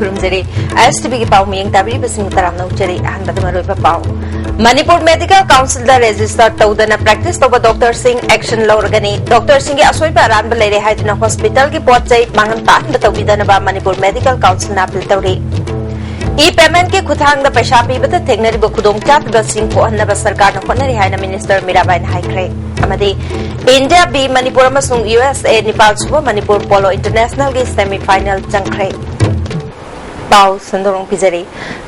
खुरुमजरी ISTV की पाव मियंग ताबरी बसिंग तराम नौचरी अहन बदमरोय पाव मणिपुर मेडिकल काउंसिल दा रजिस्टर तौदना प्रैक्टिस तौबा डॉक्टर सिंह एक्शन लौरगनी डॉक्टर सिंह की असोइबा अरानबा लेरे हाइदना हॉस्पिटल की पोचै मांगन तान तौबिदनबा मणिपुर मेडिकल काउंसिल ना अपील तौरी ई पेमेंट के खुथांग पैसा पीबद थेंगनरिब खुदोंचाबसिंग कोहन्नब सरकार होनरी हाइना मिनिस्टर मीराबाई हाइख्रे India B Manipur USA Nepal सुबह मणिपुर पोलो इंटरनेशनल की सेमीफाइनल चंख्रे पाव संदोरंग पिजरी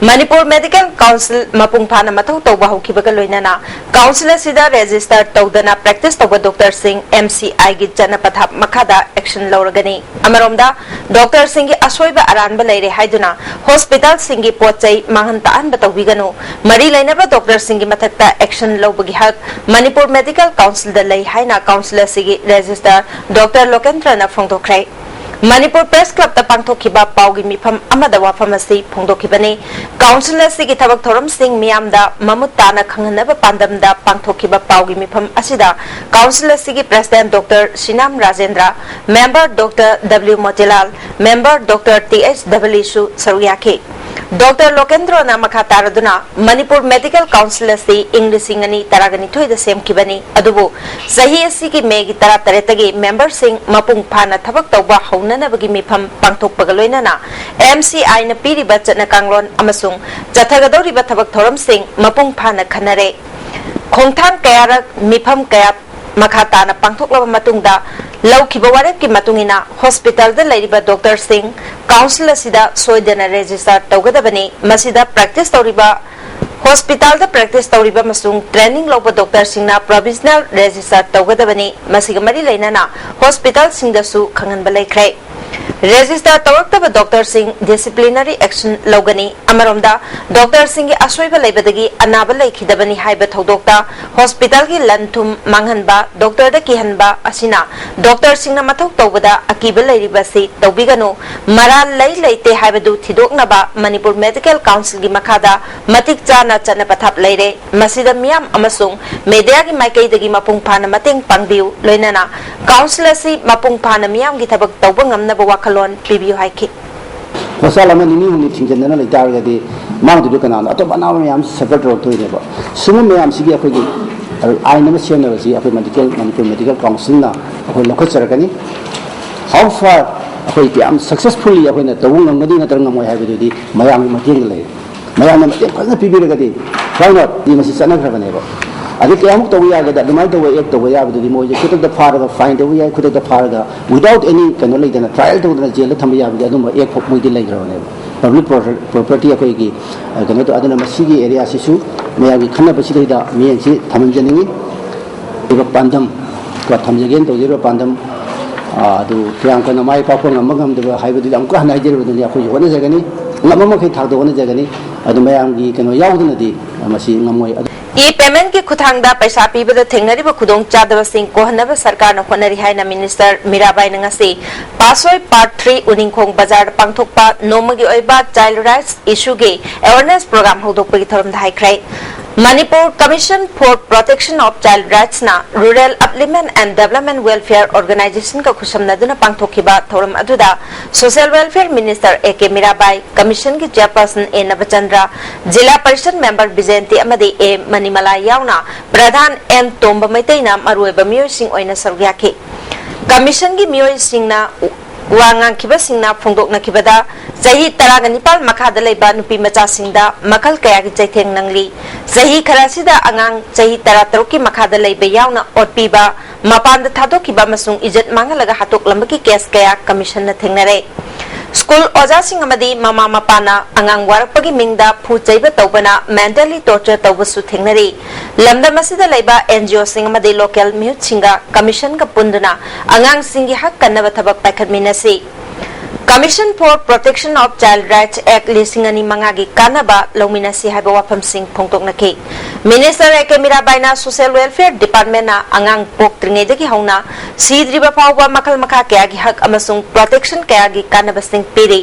मणिपुर मेडिकल काउंसिल मपुंग फाना मथौ तौबा हौखिबगा लोइनाना काउंसिल सिदा रजिस्टर तौदना प्रैक्टिस तौबा डॉक्टर सिंह MCI की जन पथा मखादा एक्शन लौरगनी अमरोमदा डॉक्टर सिंह की असोइबा अरानबा लेरे हाइदुना हॉस्पिटल सिंह की पोचै मांगन तानबा तौबिगनो मरी लेनबा डॉक्टर सिंह की मथक्ता एक्शन लौबगी हक मणिपुर मेडिकल काउंसिल दा लई हाइना काउंसिल सिगी रजिस्टर डॉक्टर लोकेंद्रना फोंदोख्रे मणिपुर प्रेस क्लब ता पांथोखिबा पाउगी मिफम अमदा वाफम असि फोंदोखिबने काउंसिल सिगी थबक थोरम सिंह मियामदा ममुत ताना खंगनबा पांदमदा पांथोखिबा पाउगी मिफम असिदा काउंसिल सिगी president doctor Sinam Rajendra member doctor W Motilal member doctor TH सु सरुयाखे डॉक्टर लोकेंद्र ना मखा तारदुना मणिपुर मेडिकल काउंसिल से इंग्लिसिंग अनि तरागनी थोइद सेमखिबनी अदुबो सही एसी की मेगी तरा तरेतगी मेंबर सिंह मपुंग फाना थबक तौबा हौननबगी मिफम पांथोकपगा लोइनाना MCI न पीरिबा चना कांगलोन अमसुंग जथगदौरिबा थबक थोरम सिंह मपुंग फाना खनरे खोंथांग कयारक मिफम कया मखा ताना पांथोकलबा मतुंगदा लौखिबा वारेप की मतुंगिना हॉस्पिटल दा लैरिबा डॉक्टर सिंह काउंसिल सिदा सोइदना रजिस्टर तौगदबनी मसिदा प्रैक्टिस तौरिबा हॉस्पिटल दा प्रैक्टिस तौरिबा मसुंग ट्रेनिंग लौबा डॉक्टर सिंहना प्रोविजनल रजिस्टर तौगदबनी मसिगा मरी लैनाना हॉस्पिटल सिंहदसु खंगनबा लैख्रे रजिस्टर तौरक्तब डॉक्टर सिंह डिसिप्लिनरी एक्शन लौगनी अमरोमदा डॉक्टर सिंह की असोइबा लेबदगी अनाबा लेखिदबनी हाइबा थौदोक्ता हॉस्पिटल की लनथुम मांगहनबा डॉक्टर दा किहनबा असिना डॉक्टर सिंह मथौ तौबदा अकीबा लेरिबसी तौबिगनो मरा लई लेते हाइबदु थिदोकनबा मणिपुर मेडिकल काउंसिल की मखादा मतिक चाना चना पथाप लेरे मसिदा मियाम अमसुंग मीडिया की माइकैदगी मपुंग फाना मतेंग पांगबिउ लोइनाना काउंसिल असि मपुंग फाना मियाम की थबक तौबा ngamnaba wakalon pibiu haiki Masala mani ni tingjanna lai targadi mangdu du kana ato banawa yam sabat ro to ne ba sumu mayam sigi akoi gi ai nama siana ba si akoi medical council na akoi lokho charakani how far akoi yam successfully akoi na tawung ngadi na tarang moi haibu di mayam mating lai mayam na mating kana pibi ragadi why not di masi sana khra ne ba Adi kaya to we are that the might way act the way out the more you could the part of the find the way I could have the part without any kind of like a trial to the jail Tamia with the air pop with the later on public property of Kogi cannot other Masigi area Sisu may I be Kanapasida me and see Tamanjani if a pandam got Tams again to zero pandam to Priankana my papa among the high with the Uncle Nigeria with the Yaku one is agony Namaki talk the one is agony at the Mayangi can yaudinity Masi Namoy E payment के खुथांगदा पैसा पीबद थेंगनरिब खुदोंग चादबसिंग कोहनब सरकार न होनरी हाइना minister Mirabai नंगसी पासोय पार्ट 3 उनिंगखोंग बाजार पांगथोकपा नोमगी ओइबा चाइल्ड राइट्स इशू के अवेयरनेस प्रोग्राम होदोकपगी थरम धाइख्रै Manipur commission for protection of child rights ना rural upliftment and development welfare organisation का खुशमनदुना पांगथोखिबा थोरम अदुदा social welfare minister AK Mirabai commission की chairperson A Nabachandra zila parishad member Vijayanti अमदी A मनीमला यावना प्रधान M तोंबा मैतैना मरुएबा मियोइसिंग ओइना सरुयाखि कमीशन की मियोइसिंगना वांगांखिबसिंगना फोंदोकनाखिबदा सही तरागनिपाल मखादा लेबा नुपी मचासिंगदा मखल कया की चैथेंग नंगली सही खरासिदा अंगांग सही तरा तरुक की मखादा लेबा यावना ओटपीबा मपांद थादोखिबा मसुंग इज्जत मांगलगा हातोक लंबकी केस कया कमीशन न थेंगनरे स्कूल ओजासिंग अमदी ममा मपाना अंगांग वारपगी मिंगदा फुचैबा तौबना मेंटली टॉर्चर तौबसु थेंगनरी लमदम असिदा लेबा NGO सिंग अमदी लोकल म्यूट सिंगा कमीशन का पुंदुना अंगांग सिंगी हक कन्नबा थबक पाखदमिनसी commission for protection of child rights act लिसिंगनी मंगागी कानबा लौमिनसी हाइबा वाफम सिंह फोंगतोकनखि मिनिस्टर AK मीराबाईना सोशल वेलफेयर डिपार्टमेंट ना अंगांग पोक्त्रिंगेदगी हौना सीद्रिबा फावबा मखल मखा कयागी हक अमसुंग प्रोटेक्शन कयागी कानबा सिंह पीरी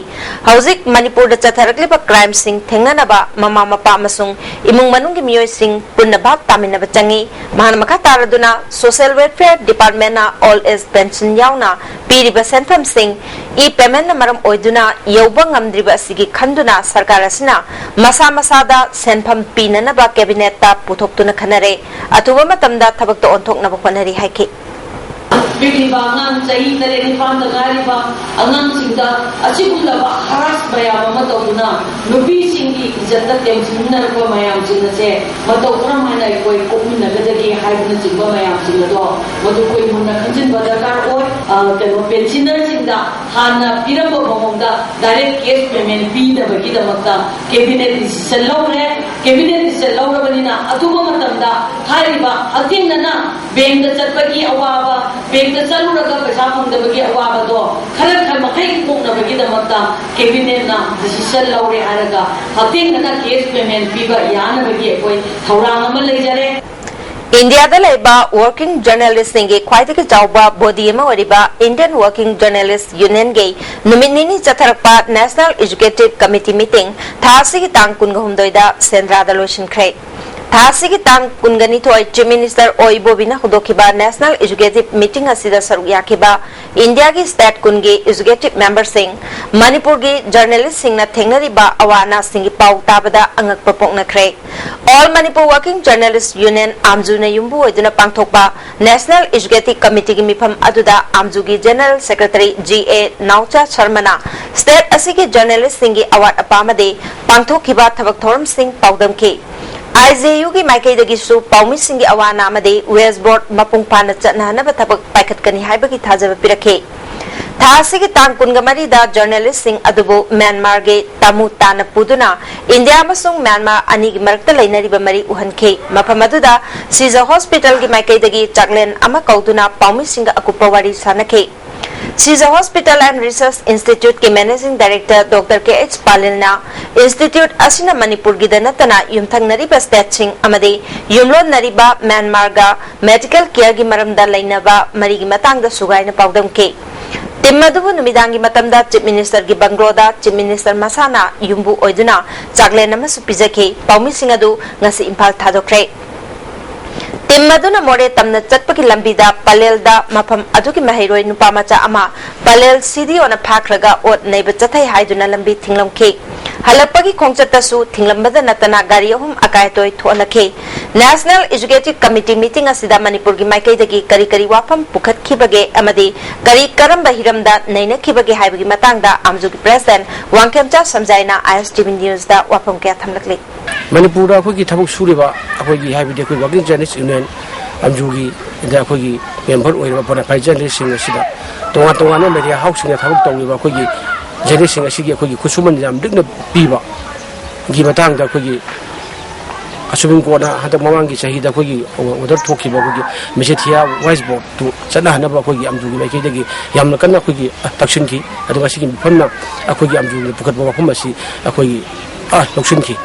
हौजिक मणिपुर दा चथरकलिबा क्राइम सिंह थेंगनबा ममा मपा अमसुंग इमुंग मनुंगी मियोय सिंह पुन्ना भाग तामिनबा चंगी महान मखा तारदुना सोशल वेलफेयर डिपार्टमेंट ना ऑल एज पेंशन यावना पीरिबा सेंफम सिंह ई पेमेंट ꯂꯩꯇꯕꯅ ꯃꯔꯝ ꯑꯣꯏꯗꯨꯅ ꯌꯧꯕ ꯉꯝꯗ꯭ꯔꯤꯕ ꯑꯁꯤꯒꯤ ꯈꯟꯗꯨꯅ ꯁꯔꯀꯥꯔ ꯑꯁꯤꯅ ꯃꯁꯥ ꯃꯁꯥꯗ ꯁꯦꯟꯐꯝ ꯄꯤꯅꯅꯕ ꯀꯦꯕꯤꯅꯦꯠꯇ ꯄꯨꯊꯣꯛꯇꯨꯅ ꯈꯟꯅꯔꯦ ꯑꯊꯨꯕ ꯃꯇꯝꯗ ꯊꯕꯛꯇ ꯑꯣꯟꯊꯣꯛꯅꯕ ꯍꯣꯠꯅꯔꯤ ꯍꯥꯏꯈꯤ ꯄꯤꯛꯂꯤꯕ ꯑꯉꯥꯡ ꯆꯍꯤ 7-9ꯗ ꯉꯥꯏꯔꯤꯕ ꯑꯉꯥꯡꯁꯤꯡꯗ ꯑꯁꯤꯒꯨꯝꯂꯕ ꯍꯔꯥꯁ ꯃꯌꯥꯝ ꯑꯃ ꯇꯧꯗꯨꯅ ꯅꯨꯄꯤꯁꯤꯡꯒꯤ ꯏꯖꯠꯇ ꯇꯦꯝꯁꯤꯟꯅꯔꯛꯄ ꯃꯌꯥꯝꯁꯤꯡ ꯑꯁꯦ ꯃꯇꯧ ꯀꯔꯝꯍꯥꯏꯅ ꯑꯩꯈꯣꯏ ꯀꯣꯛꯃꯤꯟꯅꯒꯗꯒꯦ ꯍꯥꯏꯕꯅꯆꯤꯡꯕ ꯃꯌꯥꯝꯁꯤꯡ ꯑꯗꯣ ꯃꯗꯨ ꯑꯩꯈꯣꯏ ꯃꯨꯟꯅ ꯈꯟꯖꯤꯟꯕ ꯗꯔꯀꯥꯔ ꯑꯣꯏ ꯄꯦꯟꯁꯤꯅꯔꯁꯤꯡꯗ ꯍꯥꯟꯅ ꯄꯤꯔꯝꯕ ꯃꯑꯣꯡꯗ ꯗꯥꯏꯔꯦꯛ ꯀꯦꯁ ꯄꯦꯃꯦꯟ ꯄꯤꯗꯕꯒꯤꯗꯃꯛꯇ ꯀꯦꯕꯤꯅꯦꯠ ꯗꯤꯁꯤꯖꯟ ꯂꯧꯔꯦ ꯀꯦꯕꯤꯅꯦꯠ ꯗꯤꯁꯤꯖꯟ ꯂꯧꯔꯕꯅꯤna ꯑꯊꯨꯕ ꯃꯇꯝꯗ ꯍꯥꯏꯔꯤꯕ ꯍꯛꯊꯦꯡꯅꯅ ꯕꯦꯡꯛꯇ ꯆꯠꯄꯒꯤ ꯑꯋꯥꯕ ꯕꯦꯡꯛꯇ ꯆꯠꯂꯨꯔꯒ ꯄꯩꯁꯥ ꯐꯪꯗꯕꯒꯤ ꯑꯋꯥꯕꯗꯣ ꯈꯔ ꯃꯈꯩ ꯀꯣꯛꯅꯕꯒꯤꯗꯃꯛꯇ ꯀꯦꯕꯤꯅꯦꯠꯅ ꯗꯤꯁꯤꯖꯟ ꯂꯧꯔꯦ ꯍꯥꯏꯔꯒ ꯍꯛꯊꯦꯡꯅꯅ ꯀꯦꯁ ꯄꯦꯃꯦꯟ ꯄꯤꯕ ꯌꯥꯅꯕꯒꯤ ꯑꯩꯈꯣꯏ ꯊꯧꯔꯥꯡ ꯑꯃ ꯂꯩꯖꯔꯦ India laiba working journalist ninge khwaidagi chawba body ama oriba Indian Working Journalist Union ge numit nini chatharakpa National Executive Committee meeting thasigi tang 19 da Sendra da loisinkhre thasigi tang 19 Chief Minister Oibobina hudokhiba National Executive Meeting asida saruk yakiba India gi state kungi executive member sing Manipur gi journalist sing na thengnariba awana singi pau tabada angak papoknakhre All Manipur Working Journalist Union Amjuna Yumbu Oduna Pangthokpa National Executive Committee gi mifam aduda Amjugi General Secretary G.A. Naucha Sharmana State Asigi Journalist Singi Award Apamade Pangthokhiba Thabak Thoram Singh Paudamki IJU gi Maikai dagi su Paumi Singi Awana Amade West Board Mapung Pana Chatnahanaba Thabak Paikhatkani haibagi thajaba pirakhe Thasigi tang 19 da journalist sing adubu Myanmar ge tamu tana puduna India amasung Myanmar ani gi marakta lainariba mari uhankhe mafam aduda Siza Hospital gi Maikai dagi chaklen ama kauduna Paumi singa akupa wari sanakhe Siza Hospital and Research Institute ke Managing Director Dr. K.H. Palilna Institute asina Manipur gi danatana yumthang nariba state sing amade yumlon nariba Myanmar ga medical care gi maramda lainaba mari gi matangda sugaina paudamke Timmadubu numidangi matamda Chief Minister gi Bangloda Chief Minister Masana Yumbu Oiduna Chaklen amasu pijake Paumi Singadu ngasi Impal thadokre Timmaduna more tamna chatpaki lambida Palelda mafam aduki mahiroi nupa macha ama Palel Sidi ona phakraga ot neiba chathai haiduna lambi thinglamke halapagi khongchatasu thinglambada natana gari ahum akaitoi thonakhe National Executive Committee meeting asida Manipur gi Maikai dagi kari wafam pukhatkibage amadi kari karamba hiramda nainakhibage haibagi matangda Amjugi President Wangkemcha Samjaina ISTV News da wafam kya thamlakli Manipur da khoi gi thabuk suriba akhoi gi haibide khoi Working Journalist Union Amjugi da khoi gi member oiriba bona pai journalist sing asida tonga media house sing thabuk tawriba khoi gi journalist sing asigi khoi gi khusuman jam dikna piba gi matangda khoi gi Asubing Kona Hanta Mamangi Sahida Kogi or Toki Bogi, Meshetia, Wiseboard to Sanahana Kogi, Amjugi, Makegi, Yamakana Kogi, Takshinki, Adwasiki Puna, Akogi Amju, Pukakumasi, Akogi, Lokshinki.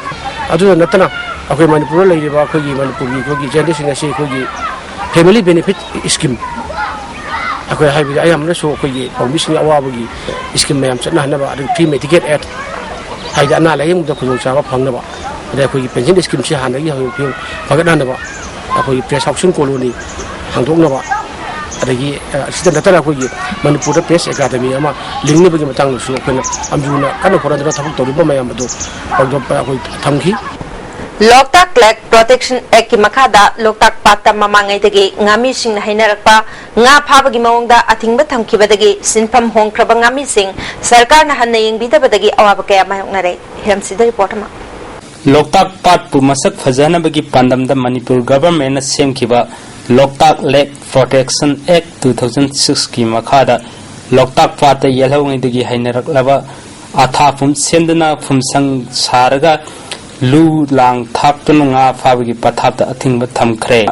Adu Natana, Akoi Manipur, Kogi, Manipuri, Kogi, Jandis, Kogi, Family Benefit Scheme. I am not so Kogi, or missing a Wabi, Scheme Mam Sanahana, free Medicaid at Haidana, Layam, the Kuzawa Pangaba. Therefore, pension scheme she had a few Paganaba, a press option colony, Hantonova, Assistant Natarakogi, Manipur Press Academy, Ama, Lingi Matang, Amjuna, Kanapura, Tabito, Mayamado, Tanki. Loktak Lake Protection Act Makada, Loktak Pata Mamangai dagi, Ngami Sing Hainerapa, Nga Pabagi Monda, Ating Batam Kibadagi, Sinpam Hong Krabangami Sing, Sarkar Nahanaying Bida Badagi, Awabaka Mayonare, Hemsi the reporter. Loktak Pat Pumasak Fazana Bagi Pandam the Manipur government same kiba Loktak Lake Protection Act 2006 ki Makada Loktak Pat Yellow Digi Hainerak Lava Atha Pum Sendana Pum Sang Saraga Lu Lang Taptunga Fabigi Patata Ating Batam Kre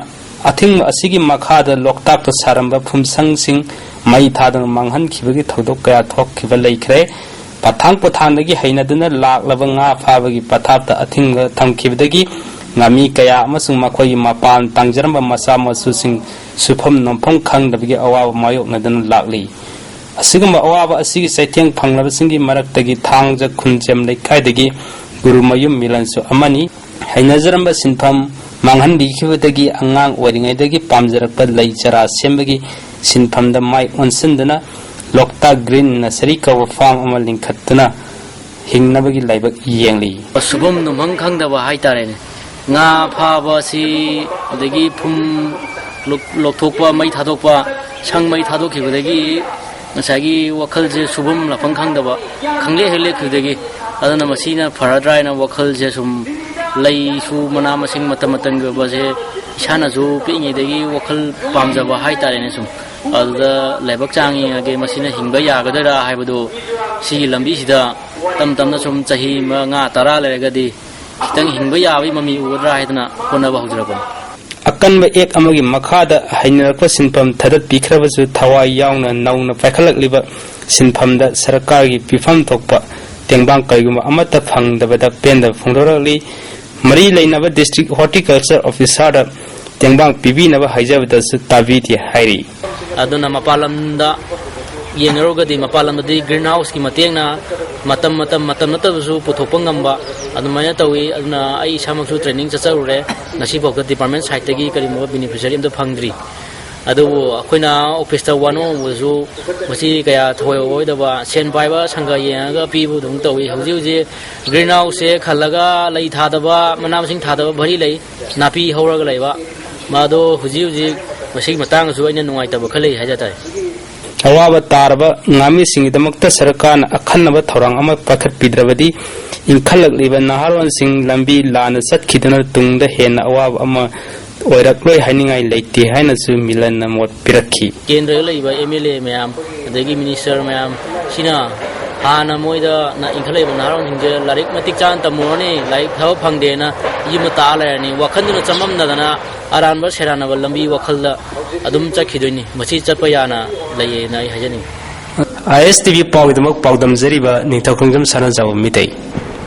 Ating Asigi Makada Loktak to Saramba Pum Sang Sing Mai Tadan Manghan Kibagi Todokaya Tok Kibalay Kre Patang Potandagi Hainaduna Lak Lavanga Fabagi Patata Ating Tamkibdagi Nami Kaya Masung Makoi Mapan Tangjamba Masama Susing Supam Nompong Kang the Bigi Awa Mayok Nadan Lakli Asigama Awa Asigi Saitang Panglasingi Maratagi Tangja Kunjem Lekaidagi Guru Mayum Milanso Amani Hainazaramba Sinpam Manghandi Kivadagi Angang Wedding Edagi Pamzarapa Laichara Sembagi Sinpam the Mai Onsendana लोकता green nursery कव farm अमा लिंखत्तुना हिंगनबगी लाइबक येंगली Shubham नुमंग खंगदबा हाइतारेने nga phaba si adagi phum lokthokpa mai thadokpa sang mai thadokibadagi ngasagi wakhal je subam lapang khangdaba khangle hele khudagi adana masina faradrai na wakhal je sum lai su mana masing matamatang ba je isana ju pingi dagi wakhal pamjaba haitare ne sum alda lebak changi age masina hingba yagadara haibadu si lambi sida tam tam na sum chahi ma nga tara legadi kitang hingba yawi mami udra haidana kona ba hujrabon अकन एक अमगी मखाद हाइनरप सिनफम थरत बिखरबसु थवाई यावना नौना पाखलकलिब सिनफमदा सरकार की पिफम थोकपा तेंबांग कइगुम अमत फंगदबदा पेंदा फुंगदरली मरी लेनब district horticulture officer तेंबांग पिबिनब हाइजबदसु ताबिति हाइरी aduna mapalamda yengarogadi mapalamdi greenhouse ki matengna matam natasu puthopang ngamba adumaya tawi aduna ai samaksu training chacharure nasi bokta department side tagi karimo beneficiary amda phangdri adu akoina office ta wano wuzu masi kaya thoi oidaba sen paiba sanga yenga pibu dung tawi hauji greenhouse se khalaga lai thadaba manam sing thadaba bhari lai napi horaga laiba mado huji masi matang su aina nuai taba khalei hajatai अवाब तारब नामी सिंगदमक्त सरकार अखन्नब थौरांग अमा पाखत पिद्रबदी इंखलकलिब नहारोन सिंग लंबी लान सत्खिदना तुंगद हेन अवाब अमा ओइरक्लोय हाइनिंगाय लेति हाइनसु मिलन मोट पिरखी केंद्र लैबा MLA मयाम अदगी minister मयाम सिना हाना मोइदा ना इंखलैबा नहारोन सिंगे लारिक मतिक चान तमोनी like थाव फंगदेना यिम तालारनी वखंदुना चममदना अरानबा सेरानबा लंबी वखलदा adum chakhidoini machi chapa yana laye na hajani ISTV pawidamok pawdam zariba ningthaukhongjam sana jaw mitai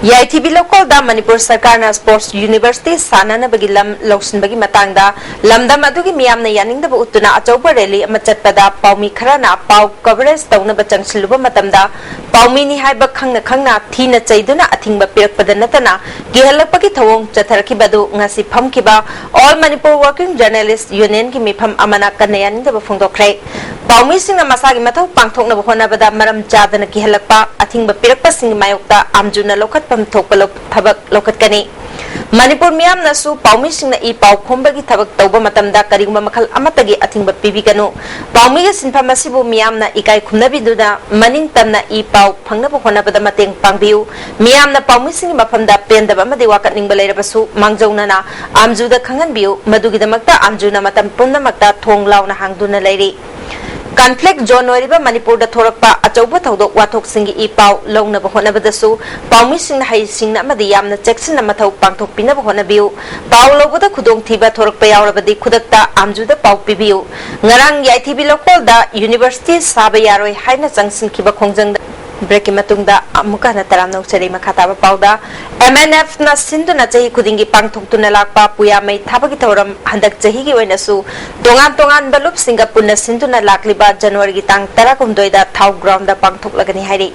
ISTV local da Manipur Sarkar na Sports University sanana bagi lam loksin bagi matang da lamdam adugi miyam na yaning da bu utuna achauba rally amachat pada paumi khara na paw coverage tawna ba changsiluba matam da paumi ni haiba khangna thina chaiduna athingba pirak padanatana gihalak pagi thawong chatharki badu ngasi phamkiba All Manipur Working Journalists Union ki mifam amana kanayaning da ba phongdokre paumi sing masagi mathaw pangthokna ba hona bada maram chadana gihalak pa athingba pirak pa sing mayokta amjuna lokhat pam thokpalok thabak lokat kani Manipur miyam nasu paumi singna I pau khombagi thabak tawba matamda kariguma makhal amatagi athingba pibiganu paumi ga sinpham asibu miyam na ikai khumnabi duda maning tamna I pau phangna ba hona bada mateng pangbiu miyam na paumi sing mafamda pendaba madi wakat ningba leirabasu mangjauna na amjuda khangan biu madugi damakta amjuna matam punna makta thong launa hangduna leiri conflict zone oriba Manipur da thorakpa achauba thodok wathok singi I pau longna ba hona badasu paumi sing hai sing na madi yamna checksin na mathau pangthok pina ba hona biu pau lobada khudong thiba thorakpa yaurabadi khudakta amjuda pau pibiu ngarang ISTV local da university saba yaroi haina changsin kiba khongjang break matungda amuka na taram nok chari makhata ba pauda MNF na sindu na chahi khudingi pangthok tuna lakpa puya mai thabagi thoram handak chahi gi oina su tongan balup Singapore na sindu na lakliba January gi tang 19 da thau ground da pangthok lagani hairi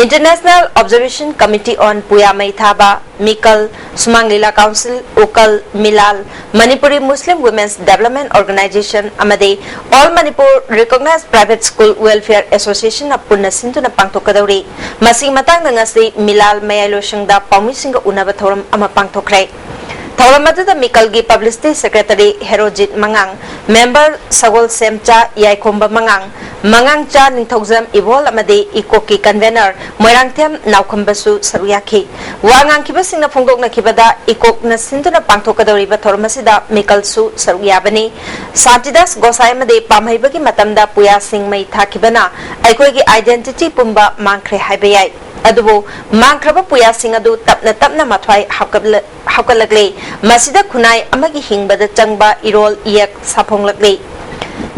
International Observation Committee on puya mai thaba Mikal Sumanglila Council Ukal Milal Manipuri Muslim Women's Development Organization amade All Manipur Recognized Private School Welfare Association na punna sindu na pangthok masing matang na ngasi Milal Mayalo Shangda paumi singa unaba thoram ama pangthokre thoram aduda Mikal gi Publicity Secretary Herojit Mangang member Sagol Semcha Yaikomba Mangang cha ningthogjam Evol amade Ikoki convener Moirangthem Naukambasu Saruyaki wangang kiba singna phongdok na kibada Ikok na sinduna pangthokadori ba thoram asida Mikal su Saruyabani Santidas Gosai amade pamhaibagi matamda puya sing mai thakibana aikoi gi identity pumba mangkhre haibayai adubo mangkraba puya sing adu tapna mathwai hakalagle masida khunai amagi hingbada changba irol iyak saphonglakle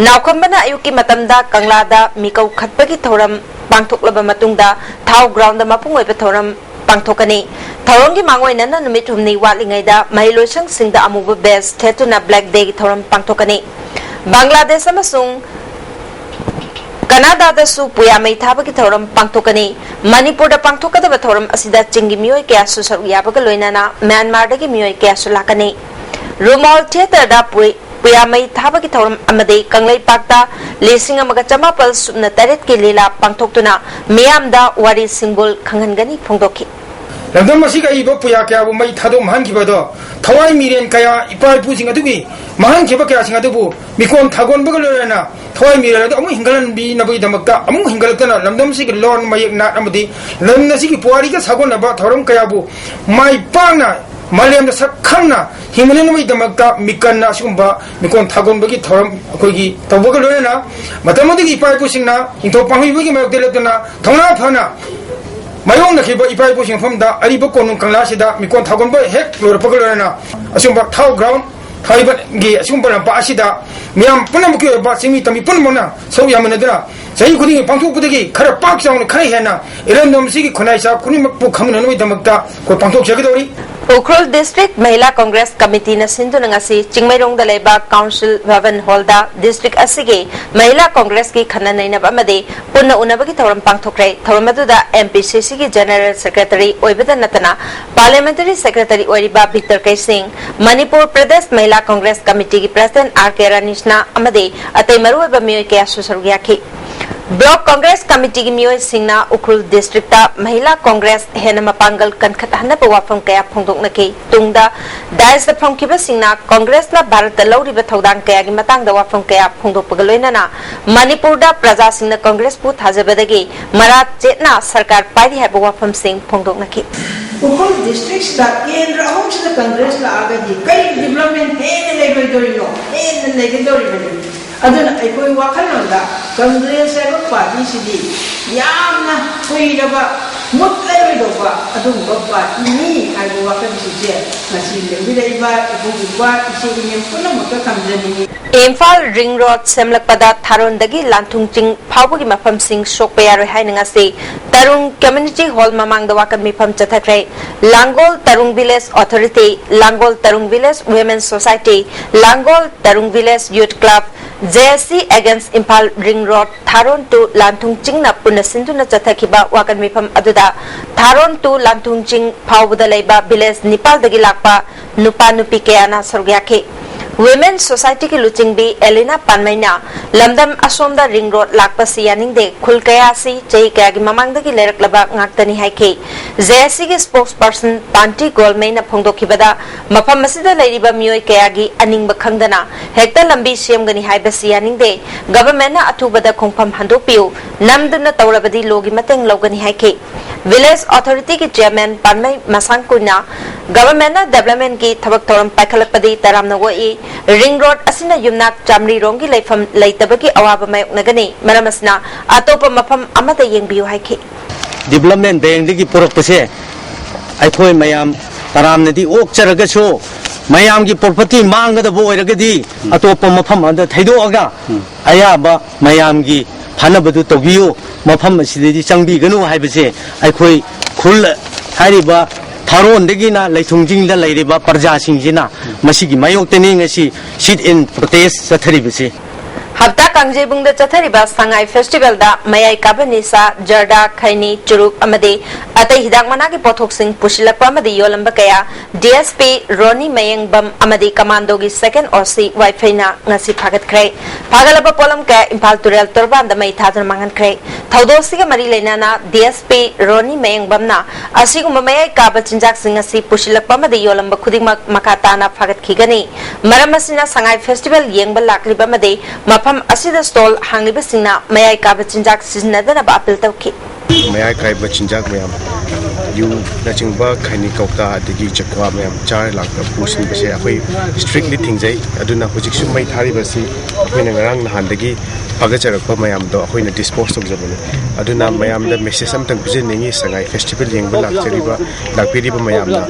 naukambana ayuki matamda kanglada mikau khatpagi thoram pangthoklaba matungda thau ground da mapungoi ba thoram pangthokani thorongi mangoi nana numit humni walingai da mailosang singda amuba best thetuna black day thoram pangthokani Bangladesh amasung Canada da su puya mai thabagi thoram pangthokani Manipur da pangthokada thoram asida chingi mioi kya su saru yabaga loinana Myanmar da gi mioi kya su lakani Rumol theater da puya mai thaba ki thoram amade kanglai pakta lesing amaga chamapal subna taret ki lela pangthoktuna miyam da wari simbol khangangani phongdoki lamdam masiga ibo puya kya bu mai thado mahan ki bado thawai miren kaya ipai pu singa dugi mahan ki ba kya singa dubu mikon thagon bagal rena thawai miren amu hingalan bi nabai damakta amu hingalatana lamdam sig lon mayek na amadi lamna sig puari ka sagon na ba thoram kaya bu mai pangna malem da sakhangna hingalan mai damakta mikanna sigumba mikon thagon bagi thoram akogi tabagal rena matamadi ipai pu singna intho panghi bagi mak delatana thona phana mayong na kiba ipai po sing famda ari bo konung kangla sida mikon thagon ba hek lor pagalana asumba thau ground thaiba gi asumba lampa asida miam punam ki ba simi tami pun mona so yamana dra jai khudi pangthok pudagi khara pak saung khara hena iran dom sigi khonai sa khuni mak pu khamna noi damakta ko pangthok jagdori Ukhrul District Mahila Congress Committee na sindu na ngasi Chingmairong Dalaiba Council Bhavan Hall District asige Mahila Congress ki khananai na amade punna unabagi thoram pangthokre thoram aduda MPCC ki General Secretary oibada natana Parliamentary Secretary oiriba Victor K Singh Manipur Pradesh Mahila Congress Committee ki President R.K. Ranishna amade atay maruiba miyoy kaya susarugiyaki Block Congress Committee ki miyoy singna Ukhrul District ta Mahila Congress hena mapangal kankhat hanna wafam kaya phongdok na ki tungda dais da phongkiba singna Congress na Bharat da lawriba thodang kaya gi matang da wafam kaya phongdok pagaloina na Manipur da praja singna Congress pu thajabadagi marat chetna sarkar pairi haba wafam sing phongdok na ki Ukhrul District da kendra ahom sida Congress la agadi kai development hena level dorino hena level dorino aduna aikoi wakhalonda Congress eba party sidi yamna kuiraba mutlai doba adum party ni aibo wakhal sije nasi lembilaiba ibuba iseginem puna mota kamjani Imphal Ring Road semlakpada Tharondagi Lanthungching phawgi mafam sing sokpa yaroi hainanga se Tarung Community Hall mamang da wakan mifam chathakre Langol Tarung Village Authority Langol Tarung Village Women's Society Langol Tarung Village Youth Club JSC against Imphal Ring Road Tharon to Lanthungching na puna sinduna chathakiba wakan mifam aduda Tharon to Lanthungching phawda leiba village Nepal dagi lakpa nupa nupi kayana sorgyake Women's Society ki luching bi Elena Panmaina lamdam asomda Ring Road lakpa siyaning de khulkaya si chei kaya gi mamangda ki lerak laba ngaktani haike JSC ki spokesperson Panti Golmaina phongdokhibada mafam masida leiriba mioi kaya gi aningba khangdana hekta lambi semgani haiba siyaning de government na athubada khongpham handopiu namduna tawrabadi logi mateng logani haike Village Authority ki chairman Panmai Masangkuna government na development ki thabak thoram paikhalapadi taramna woi Ring Road asina yumnak chamri rongi leifam leitabaki awaba mayok nagani maramasna atopa mafam amada yengbiu haike development bank digi porok pase aikhoi mayam taramna di ok charaga so mayam gi property mangga da boy ragadi atopa mafam anda thaido aga ayaba mayam gi phana badu tobiu mafam asidi changbi ganu haibase aikhoi khul hariba Tharon degina Laithungjing la leiriba parja singjina masigi mayokte ngasi sit in protest satharibase Hafta Kangjebung da chathariba Sangai Festival da Mayai Kabanisa Jarda Khaini Churuk amade atai hidak mana ki pothok sing pusilakpa amade yolamba kaya DSP Roni Mayang Bam amade commando gi second OC Wi-Fi na ngasi phagat kre phagalaba polam ka Imphal Tural Torban da mai thadar mangan kre thaudosi ga mari leina na DSP Roni Mayang Bam na asiguma Mayai Kaba chinjak sing ngasi pusilakpa amade yolamba khudingmak makata na phagat khigani maramasina Sangai Festival yengba lakriba amade mafam asida stall hangliba singna mayai ka bachinjak siznadana ba apil tawki mayai kai bachinjak mayam yu na chingba khani kokta adigi chakwa mayam char lakta pusin base akhoi strictly thingjai aduna hojik sum mai thari basi akhoi na ngarang na handagi pagacharakpa mayam do akhoi na dispose of jabani aduna mayam da message amtang buje ningi sangai festival yengba lakchariba lakpiriba mayam na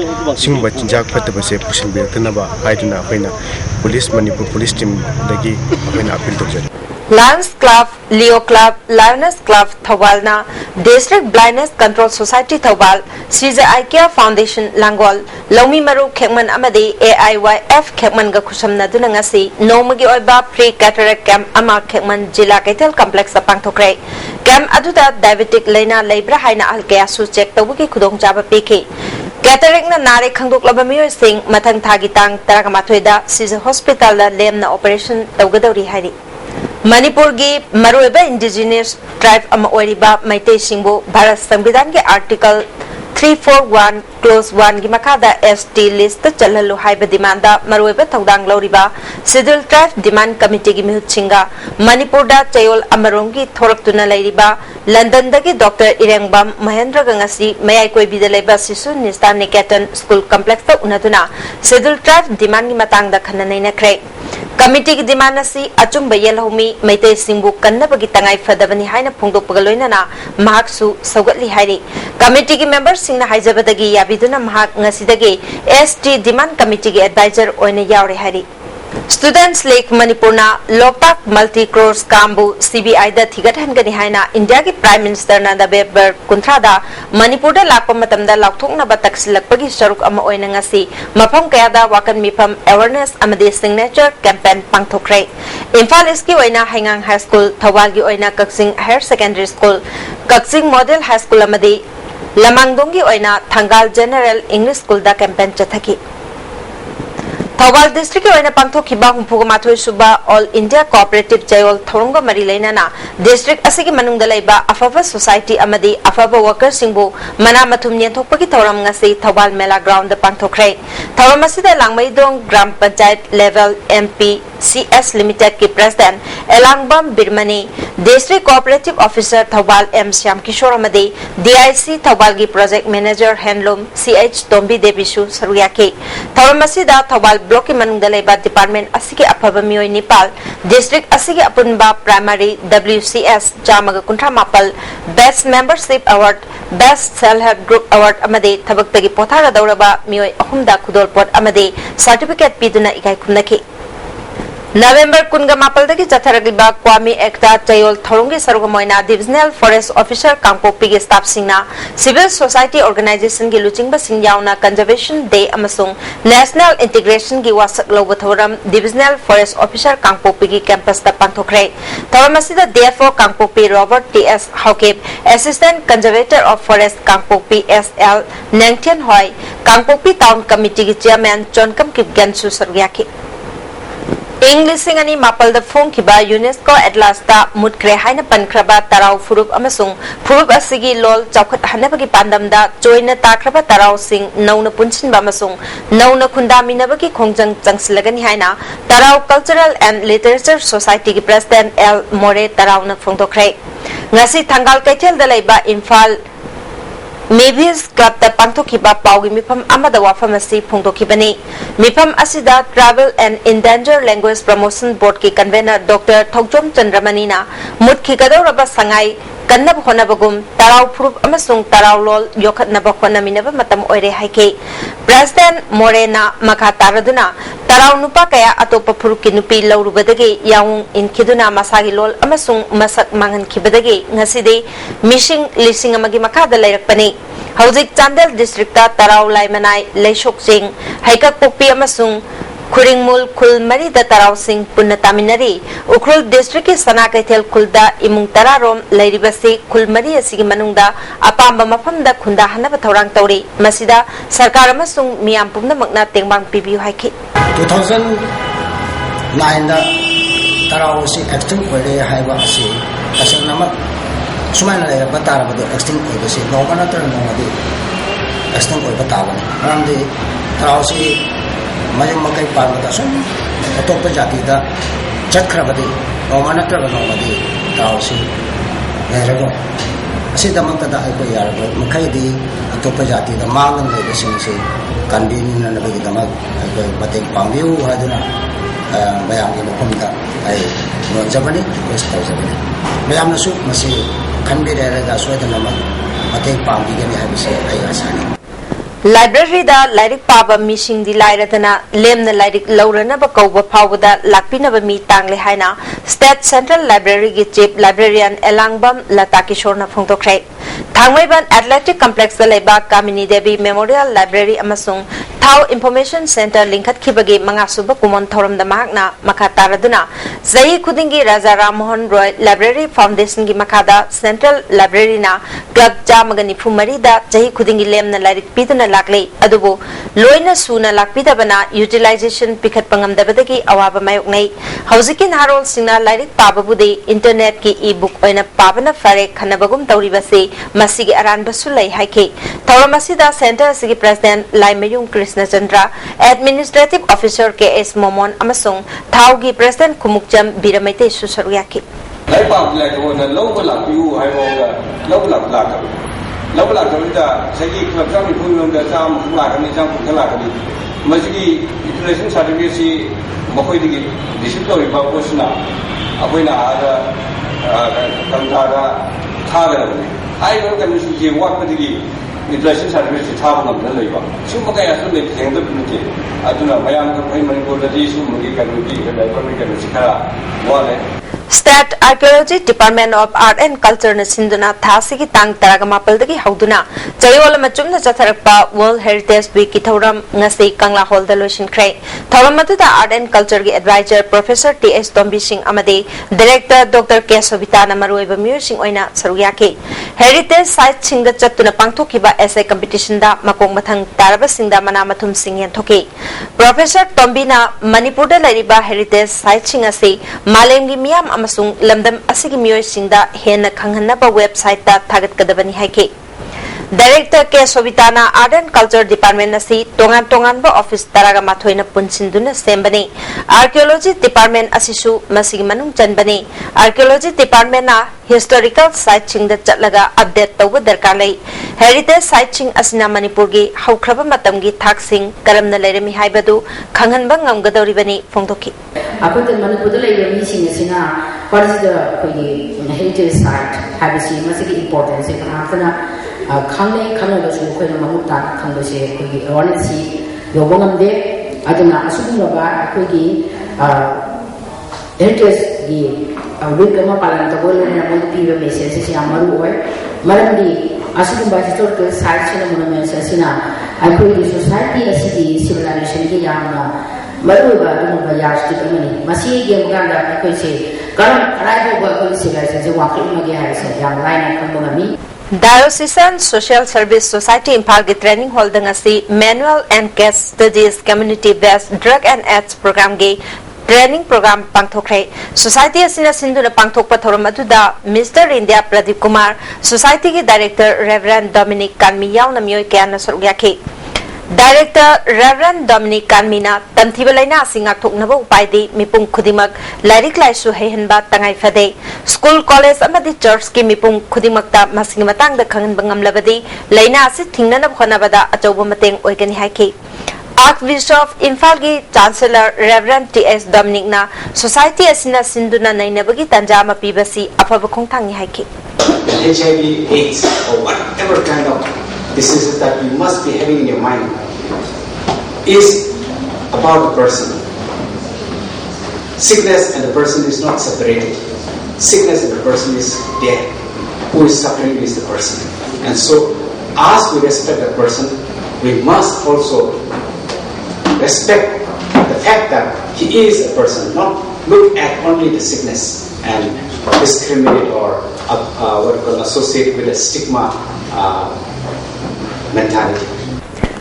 sing bachinjak phat base pusin betana ba haiduna akhoi na police Manipur police team dagi akhoi na appeal tawjari Lions Club, Leo Club, Lioness Club Thawal na District Blindness Control Society Thawal, CJ IKEA Foundation Langol, Lomi Maru Khekman amadi AIYF Khekman ga khusam na duna ngasi nomagi oiba pre cataract camp ama Khekman Jila Kaitel Complex sa pangthokre camp aduda diabetic leina leibra haina alkaya su check tawgi khudong jaba piki Cataract na nare khangdok laba miyoy sing mathang thagi tang taraga mathoida Caesar Hospital da lem na operation tawgadawri hari. Manipur gi maroiba indigenous tribe ama oiriba maitei singbo Bharat Samvidhan ge article 341 clause 1 gi makada ST list chalhalu haiba demanda maroiba thodang loriba scheduled tribe demand committee gi mihut singa Manipur da chayol amarong gi thoraktuna lairiba London da gi Dr. Irengbam Mahendra gangasi mayai koi bidalaiba sisu nista Niketan school complex ta unaduna scheduled tribe demand gi matang da khananai na kre committee gi demand asi achum bayel homi maitei singbu kannabagi tangai fadabani haina phongdok pagaloina na mahaksu saugatli hairi committee gi members singna haijabadagi yabiduna mahak ngasidagi ST demand committee gi advisor oina yaure hairi Students Lake Manipurna Loktak multi-crores kambu CBI da thigathan gani haina India ki Prime Minister Nanda Beber Kuntrada Manipur da lakpa matamda laukthokna ba taksilakpagi saruk ama oina ngasi mafam kaya da wakan mifam awareness amadi signature campaign pangthokre Imphal East ki oina Haingang High School Thawal gi oina Kaksing Higher Secondary School Kaksing Model High School amadi Lamangdong gi oina Thangal General English School da campaign chathaki Thawal district ki oina pangthokiba humpuga mathoi suba All India Cooperative Chayol Thoronga Mari Lainana district asigi manungda laiba afava society amadi afava workers singbu mana mathum nyenthokpagi thoram ngasi Thawal Mela ground da pangthokre thoram asida langmaidong gram panchayat level MP CS Limited ki president Elangbam Birmani district cooperative officer Thawal M Syam Kishore amadi DIC Thawal gi project manager handloom CH Tombi Devishu Saruyaki thoram asida Thawal block manungda laiba department asigi afaba mioi Nepal district asigi apunba primary WCS jamaga kuntra mapal best membership award best self help group award amade thabaktagi pothara dauraba mioi ahumda khudol pot amade certificate piduna ikai khumnaki November kunga mapal dagi jatharagiba Kwame Ekta Chayol Thorongi Sarugamoina Divisional Forest Officer Kangpokpi gi staff singna Civil Society Organization gi luchingba singyauna Conservation Day amasung National Integration gi wasak loba thoram Divisional Forest Officer Kangpokpi gi campus ta pangthokre thoramasida DFO Kangpokpi Robert TS Haukep Assistant Conservator of Forest Kangpokpi SL Nangtian Hoi Kangpokpi Town Committee gi Chairman Chonkam Kip Gansu Sarugyaki English ani mapal da phone kiba UNESCO Atlas ta mutkre haina pankraba tarau furup amasung furup asigi lol chawkhat hanabagi pandam da joina takraba tarau sing nauna punchin ba masung nauna khundami nabagi khongjang changsilagani haina tarau Cultural and Literature Society ki President L More tarau na phongdokre ngasi thangal kaithel da laiba Imphal Mavis Club da pangthokiba paugi mifam amada wafam asi phongdokibani mifam asida Travel and Endangered Language Promotion Board ki convener Dr. Thokjom Chandramani na mutkhi gadoraba sangai kannab honabagum tarau furup amasung tarau lol yokhatnaba honaminaba matam oire haike President Morena makha taraduna tarau nupa kaya atopa furup ki nupi laurubadagi yaung inkiduna masagi lol amasung masak mangan khibadagi ngaside mishing lising amagi makada lairakpani Haujik Chandel district ta tarau laimanai leishok sing haikak pokpi amasung Kuringmul Kul Mari da Tarau Singh Punna Taminari Ukrul District ki Sana Kaithel Kulda Imung Tararom Lairibasi Kul Mari asigi manungda apamba mafamda khunda hanaba thorang tauri masida sarkar amasung miyam pumna makna tengbang pibiu haiki 2009 da Tarau si extinct oire haiba asi asing nama sumaina laira batara badu extinct oire si nongana tar nongadi extinct oire batara ramdi Tarau si Majum makai parmata sum atop jati da chakhrabadi nomana trabadi tausi nerago asi damang tada ai ko yar makai di atop jati da mangan le sing se kanbin na nabagi damag ai ko bating pangbiu haduna bayang ni mokomda ai non jabani west jabani bayam nasu masi kanbi re ga soida namag bating pangbi gani habise ai asani Library da Lyric Paba Mishing di Lairatana Lemna Lyric Laurana Bakova Pawada Lakpina Mi Tangle Haina State Central Library gi Chief Librarian Elangbam Lataki Shorna Phongtokre Thangmaiban Athletic Complex da Leba Kamini Devi Memorial Library amasung Thau Information Center Linkat Kibagi Mangasuba Kumon Thoram the Magna Makataraduna Zai Kudingi Raja Rammohan Roy Library Foundation Gi Makada Central Library na Club Jamagani Fumarida Zai Kudingi Lemna Larik Pidana Lakle Adubu Loina Suna Lakpidabana Utilization Pikat Pangam Dabadaki Awaba Mayoknei Hausikin Harol Sina Larik Pababude Internet Ki e-book Oina Pabana Fare Kanabagum Tauribase Masigi Aran Basulai Haike Tauramasida Center Sigi President Laimayung Krishna Chandra Administrative Officer K.S. Momon Amasung Thaugi President Kumukjam Biramete Susaruyaki Inflation service is half of the labor. Sumaka has to make the penalty. I do not Mayam payment for the issue, Mugika, and the State Archaeology Department of Art and Culture na Sinduna Thasigi Tang Taragamapaldagi Hauduna Jayola Machumna Chatarapa World Heritage Week Thoram Ngasi Kangla Hall the Lucian Cray Thoramatu Art and Culture Advisor Professor T.S. Tombishing Amade Director Dr. K. Sobitana Marueva Musing Oina Saruyaki Heritage Site Singa Chatuna Pangtokiba Essay Competition da Makong Matang Taraba Sinda Manamatum Sing and Toki Professor Tombina Manipur Lariba Heritage Site Singasi Malengi Miam Amasung Lamdam Asigi Mioy Sinda Hena Kanghanaba website da Tagat Kadabani Haike Director K. Sobitana Art and Culture Department Nasi Tongan Tonganba Office Taraga Matoina Punsinduna Sembani Archaeology Department Asisu Masigi Manung Janbani Archaeology Department na Historical Site Ching the Chatlaga Update Toba Darkalai Heritage Site Ching Asina Manipurgi Haukraba Matamgi Taksing Karamna Leremi Haibadu Kanghanba Ngamgadoribani Fongtoki Upon the Manipur meeting is what is the heritage site have seen massive importance in Afana Kane Canada Sukan Mamuta Kandose Ronesi Yobongamde Adana Asubaba Kugi heritage Wikama Palantabol and Montiva Messages Yamaru Marandi Asubaba historical sites and monuments Asina I put the society as the civilization Yama Maruba Dumbayas Tikamani, Masi Yamganda, I could say, Garam Raibo civilization, Wakim Magas, Young Line and Kambogami. Diocesan Social Service Society in Palgi Training Holding Asi Manual and Case Studies Community Based Drug and AIDS Program Gay Training Program Pangthokre Society Asina Sinduna Pangthok Pathoramatuda Mr. India Pradeep Kumar Society Director Reverend Dominic Kanmiyao Namyoy Kayana Soryaki Director Reverend Dominic Kanmina Tantibalaina Singak Nabo Paidi Mipung Kudimak Larik Laisu Hehenba Tangai Fade School College Amadi Church Ki Mipung Kudimakta Masingamatang the Kangan Bangam Labadi Laina Sitingna Honabada Atobamateng Oigani Haki Archbishop of Infalgi Chancellor Reverend T.S. Dominic na Society Asina Sinduna Nainabagi Tanjama Pibasi Afabakong Tangi Haki HIV, AIDS or whatever kind of diseases that you must be having in your mind is about the person. Sickness and the person is not separated. Sickness and the person is there. Who is suffering is the person. And so, as we respect the person, we must also respect the fact that he is a person, not look at only the sickness and discriminate or associate with a stigma mentality.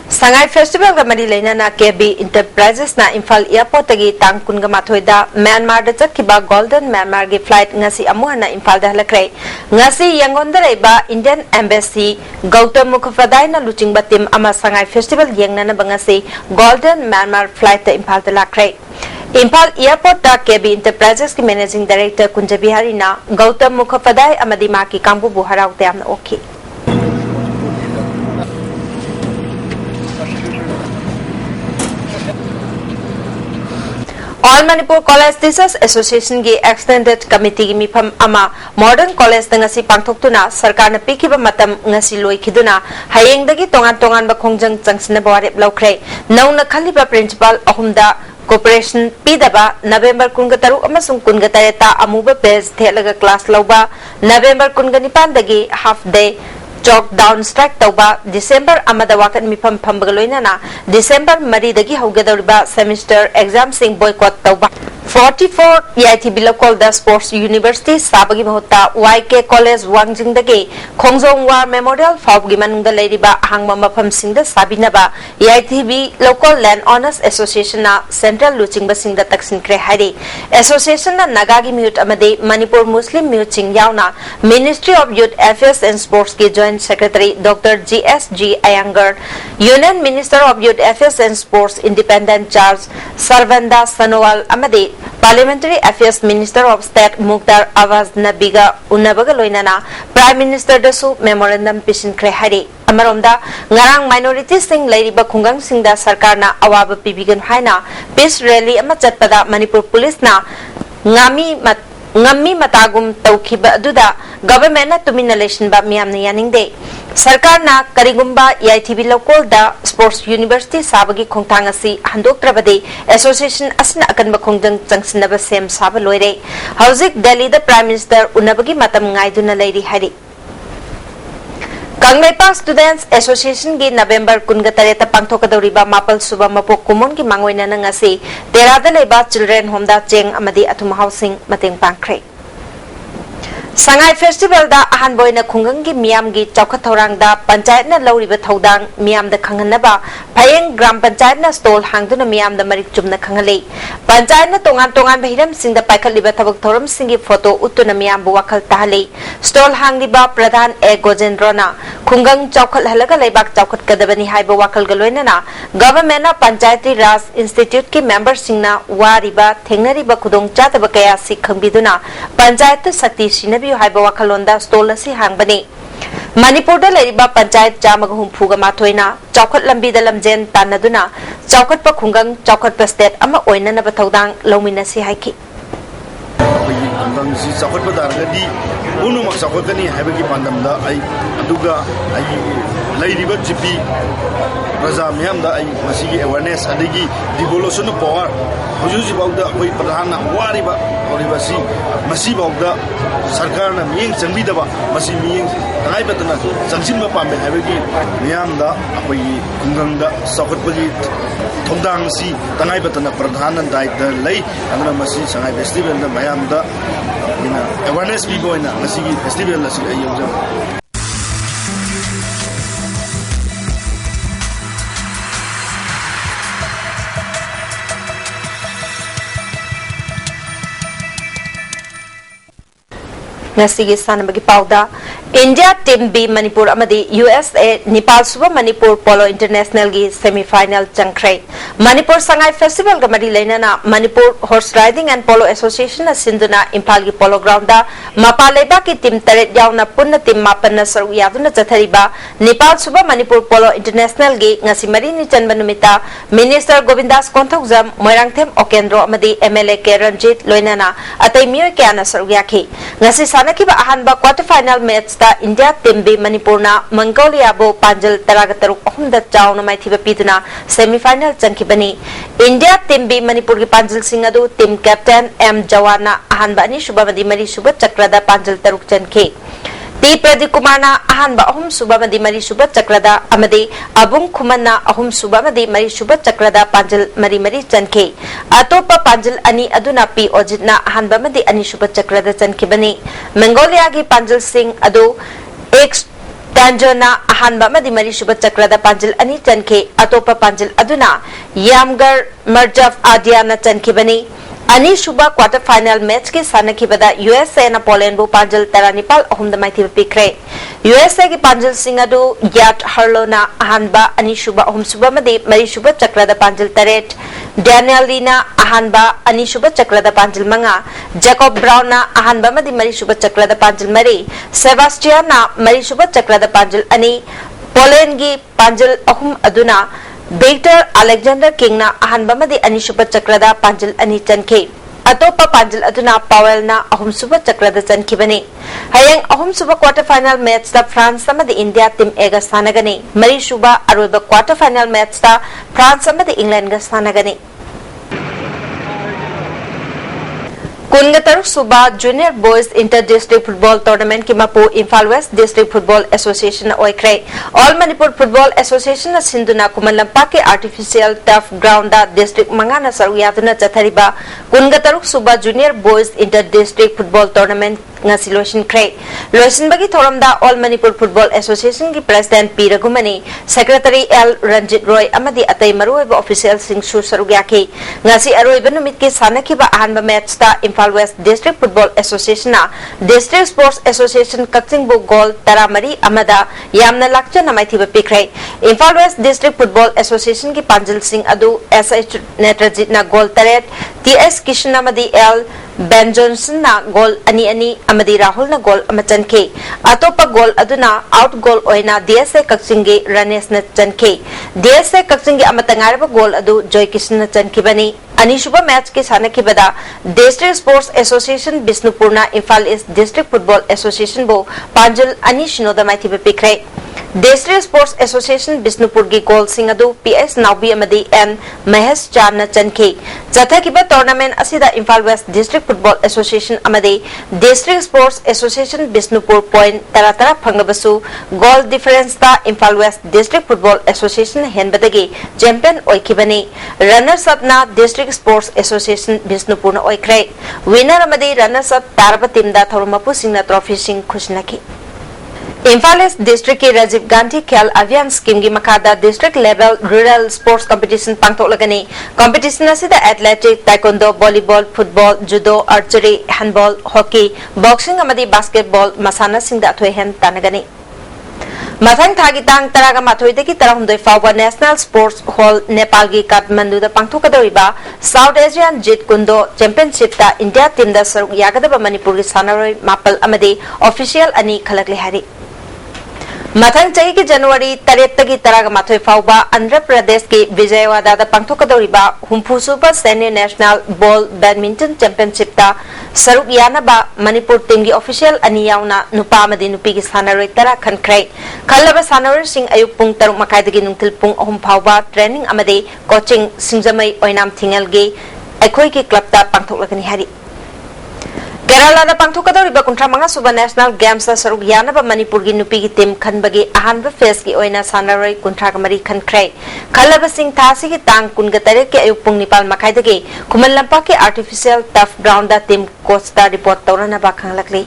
Sangai Festival ga mari leina na KB Enterprises na Imphal Airport tagi tangkun ga mathoida Myanmar da chakkiba Golden Myanmar gi flight ngasi amuha na Imphal da halakrai ngasi Yangon da reiba Indian Embassy Gautam Mukhopadhyay na luchingba team ama Sangai Festival yengna na bangasi Golden Myanmar flight da Imphal da lakrai Imphal Airport da KB Enterprises ki Managing Director Kunjabi Harina Gautam Mukhopadhyay amadi ma ki kangbu bu harau te amna okay All Manipur College Teachers Association gi Extended Committee gi mifam ama Modern College da ngasi pangthoktuna sarkar na pikiba matam ngasi loikhiduna hayeng dagi tongan ba khongjang changsina bawarep laukre nauna khaliba principal ahumda cooperation pidaba November 13 amasung 13 amuba page thelaga class lauba November 19 dagi half day chalk down strike tauba December amada wakat mifam phambagaloinana December maridagi haugadoriba semester exam sing boycott tauba 44 IITB local the sports university sabagi mahutta YK college wangjing dagi khongjong war memorial fawgi manungda leiriba hangma mafam singda sabinaba IITB local land owners association na central luchingba singda taksin kre hari association na nagagi mute amade manipur muslim mute sing yauna ministry of youth affairs and sports ki joint secretary Dr. GSG Ayangar union minister of youth affairs and sports independent charge Sarvanda Sanowal amade Parliamentary Affairs Minister of State Mukhtar Awaz Nabiga Unabaga Loinana Prime Minister Dasu Memorandum Pishin Krehari Amaromda Ngarang Minority Sing Lairiba Kungang Singda Sarkarna Awaba Pibigan Haina Peace Rally Amachatpada Manipur Police na Ngami matagum taukiba aduda government na tuminalation ba miyam na yaningde sarkar na karigumba IITB local da sports university sabagi khongthang asi handoktrabade association asna akanba khongjang changsinaba sem saba loire hauzik Delhi da prime minister unabagi matam ngaiduna leiri hari Kanglaipa Students Association gi November kunga tareta pangthokadoriba mapal suba mapok kumon gi mangoina na ngasi terada leba children home da cheng amadi athuma housing mateng pangkhre Sangai Festival da ahan boina khungang gi miam gi chawkhat thorang da panchayat na lawriba thodang miam da khanganaba phayeng gram panchayat na stall hangduna miam da marik chumna khangale panchayat na tongan bahiram sing da paikhaliba thabak thoram singi photo utuna miam bu wakhal tahale stall hangliba pradhan e gojendra na khungang chawkhat halaga leibak chawkhat kadabani haiba wakhal galoina na government na panchayati raj institute ki member singna wariba thengnariba khudong chataba kaya sikhambiduna panchayat sakti sinabi haiba wakhalonda stall asi hangbani Manipur da leriba panchayat jamaga humpuga mathoina chawkhat lambi da lamjen tanaduna chawkhat pa khungang chawkhat pa state ama oina na bathodang lomina si haiki khungang si chawkhat pa dargadi unu mak chawkhat kani haibagi pandamda ai aduga ai leiriba GP Raja Miyam da ai masigi awareness adigi devolution of power hujuji bauda koi pradhan na wariba oriba si masi bauda sarkar na miyeng changbidaba masi miyeng tangai batana changsin ba pambe habegi miyam da akoi khungang da chawkhat pagi thongdang si tangai batana pradhan na dai da lei andra masi sangai festival da mayam da ina awareness bi boina masigi festival la si ayojam Ngasigi sanabagi pauda India team B Manipur amadi USA Nepal suba Manipur Polo International gi semi final changkhre Manipur Sangai Festival ga mari leinana Manipur Horse Riding and Polo Association na sinduna Impal gi polo ground da mapaleba ki team taret yauna punna team mapan na saru yaduna chathariba Nepal suba Manipur Polo International gi ngasi mari ni chanba numita Minister Govindas Konthokjam Moirangthem Okendro amadi MLA K Ranjit loinana atai miyoy kya na saru yakhi ngasi Nakiba ahanba quarter final match da India team B Manipur na Mongolia bo panjal taragataruk ahumda chauna maithiba piduna semi final changkibani India team B Manipur ki panjal singadu team captain M Jawana ahanba ani subamadi mari suba chakrada panjal taruk chankhe T Pradeep Kumar na ahanba ahum subamadi mari suba chakrada amadi Abung Khuman na ahum subamadi mari suba chakrada panjal mari chankhe atopa panjal ani aduna P Ojit na ahanba madi ani suba chakrada chankibani Mongolia gi panjal singh adu X Tanjona ahanba madi mari suba chakrada panjal ani chankhe atopa panjal aduna Yamgar Marjaf Adiana chankibani Ani Suba quarter final match ki sanakibada USA na Poland bu panjal taranipal ahum da maithiba pikre USA ki panjal singadu Yat Harlo na ahanba ani Suba ahum suba madi mari suba chakrada panjal taret Daniel Lina ahanba ani suba chakrada panjal manga Jacob Brown na ahanba madi mari suba chakrada panjal mari Sebastian na mari suba chakrada panjal ani Poland gi panjal ahum aduna Victor Alexander King na ahanba madi ani suba chakrada panjal ani chankhe atopa panjal aduna Powell na ahum suba chakrada chankibani hayang ahum suba quarter final match da France amadi India team ega sanagani mari suba aroiba quarter final match da France amadi England ga sanagani Kungatar Suba Junior Boys Inter-District Football Tournament ki mapu Imphal West District Football Association oikre. All Manipur Football Association na Sinduna Kumalampak ke artificial turf ground da district mangana saruyatuna chathariba Kungatar Suba Junior Boys Inter-District Football Tournament ngasi loisin kre. Loisin bagi thoramda All Manipur Football Association ki President P. Ragumani, Secretary L. Ranjit Roy amadi atay maruoiba official sing su sarugyaki. Ngasi aroiba numit ki sanakiba ahanba match da Imphal West District Football Association na District Sports Association Kaksingbu goal taramari amada yamna lakcha namaithiba pikre. Imphal West District Football Association ki Panjal Singh adu SH Netrajit na goal taret, TS Kishan amadi L. Ben Johnson na goal ani amadi Rahul na goal amachanke. Atopa goal aduna out goal oina DSA Kaksinge Ranes na chanke. DSA Kaksinge amatangaraba goal adu Joy Kishan na chanke bani. Anishuba match ke sanaki bada District Sports Association Bisnupurna Imphal East District Football Association bo Panjal Anishinoda Maithi Pikre. District Sports Association Bisnupur gi goal singadu PS Naubi amadi N Mahesh Charna chanke. Jatha kiba tournament asida Imphal West District Football Association amadi District Sports Association Bisnupur point taratara phangabasu goal difference ta Imphal West District Football Association henbadagi champion oikibani. Runners up na District Sports Association Bisnupur na oikre. Winner amadi runners up taraba team da thorumapu singna trophy sing khushnaki. Imphal East District ke Rajiv Gandhi Khel Avian Scheme ki makada district level rural sports competition pangthok lagani. Competition asida athletic, taekwondo, volleyball, football, judo, archery, handball, hockey, boxing amadi basketball masana singda athoi hen tanagani. Mathang thagi tang taraga mathoi deki tarahumdoi fawba National Sports Hall Nepal gi Kathmandu da pangthokadoriba South Asian Jeet Kundo Championship ta India team da saruk yagadaba Manipur gi sanaroi mapal amadi official ani khalakle hari. Mathang chahi ki January 3 taraga mathoi fawba Andhra Pradesh ki Vijayawada da pangthokadoriba Humpu Super Senior National Ball Badminton Championship ta saruk yanaba Manipur team gi official ani yauna nupa amadi nupi gi sanaroi tara khankrai. Khalaba sanaroi sing ayuk pung taruk makai dagi nungtil pung ahum fawba training amadi coaching singjamai oinam thingal gi akhoi ki club ta pangthoklagani hari. Kerala da pangthokadoriba kuntra manga suba National Games da saruk yanaba Manipur gi nupi gi team khanbagi ahanba phase gi oina sanaroi kuntra kamari khankrai. Khalaba sing thasi gi tang kunga tare ke ayuk pung nipal makai dagi Kumal Lampa ke artificial turf ground da team coach ta report taurana ba khanglakli.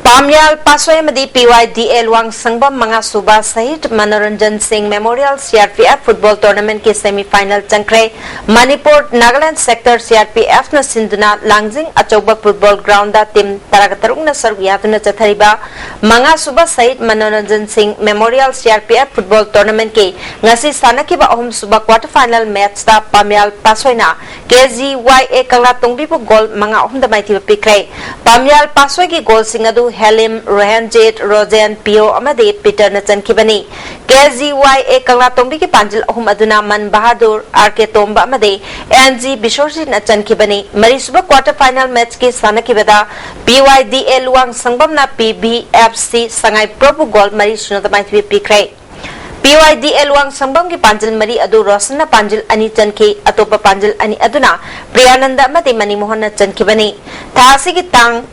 Pamyal Pasway Madi PYDL Wang Sangbam Manga Suba Sahit Manoranjan Singh Memorial CRPF Football Tournament ke semi-final Chankre Manipur Nagaland Sector CRPF na Sinduna Langjing Achauba Football Ground da team Taragatarung na Saruyatuna Chathariba Manga Suba Sahit Manoranjan Singh Memorial CRPF Football Tournament ke ngasi sanakiba ahum suba quarter final match da Pamyal Pasway na KGYA Kanglatungbi po goal mga ahum da maitiba pikre Pamyal Pasway ki goal singadu Halim, Rohanjit, Rojan, Pio, Amade, Peter Nathan Kibani, KGYA Kanglatongbi ki Panjil Ahum Aduna Man Bahadur, RK Tomba Amade, NG Bishorji Nathan Kibani, Marisuba quarter final match ki Sanakibada, PYDL Luang Sangbam na PBFC Sangai Probu Gold Marisuno the Might be Pikre. PYDL Luang Sangbam ki Panjil Mari Adu Rosana Panjil Ani Chanki, Atopa Panjil Ani Aduna, Priyananda Amade Mani Mohana Chankibani, Thasi ki Tang.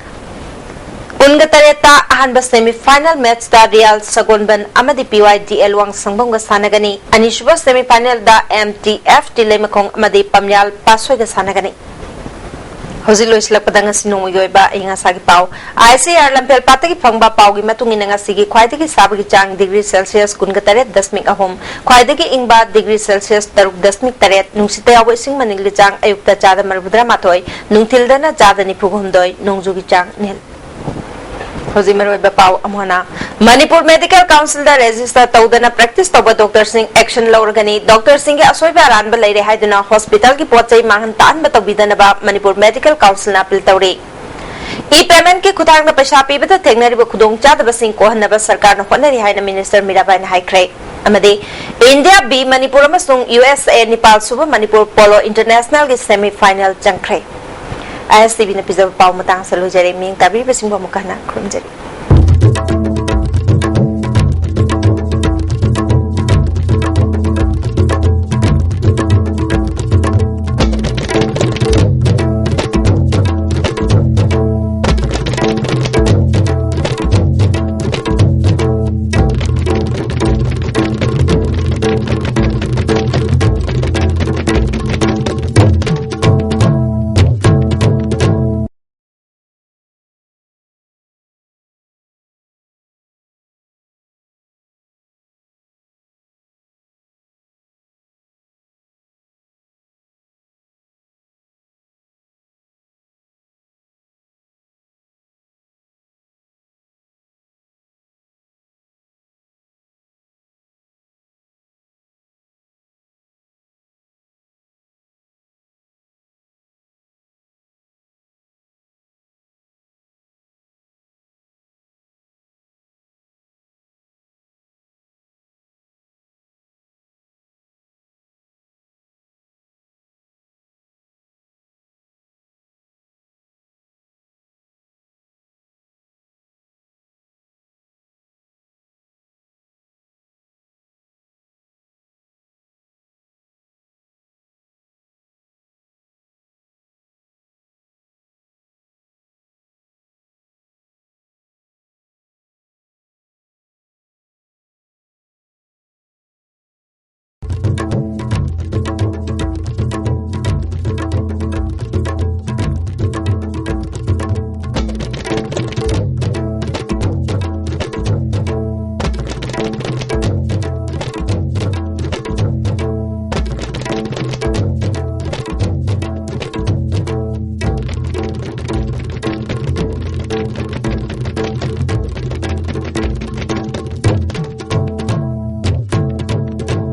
Unga tareta ahanba semi-final match da Real Sagonban amadi PYDL Wang Sangbam ga sanagani anishuba semi-final da MTF Tilemakong amadi Pamyal Pasway ga sanagani. Hozilo islak padanga sinong yoiba inga sagi pau ICR lampel patagi phangba pau gi matung inanga sigi khwaidagi sabagi chang degree Celsius kunga taret 10 ahom khwaidagi ingba degree Celsius taruk 10 taret nungsita yawo sing maningli chang ayukta chada marbudra matoi nungthildana chada ni phugumdoi nongjugi chang nil. Manipur Medical Council da register taudana practice toba Dr. Singh action laurgani Dr. Singh asoiba aranba leire haiduna hospital ki pochai mahan tan batobidana ba Manipur Medical Council na appeal tauri e-payment ke khutang na paisa pibata thegnari ba khudong chadaba sing ko hanaba sarkar na honari haina minister Mirabai na haikre amade India B Manipur amasung USA Nepal suba Manipur Polo International ki semi final changkre ISTV na episode pau matang salujari ming tabi basing pamukana krumjari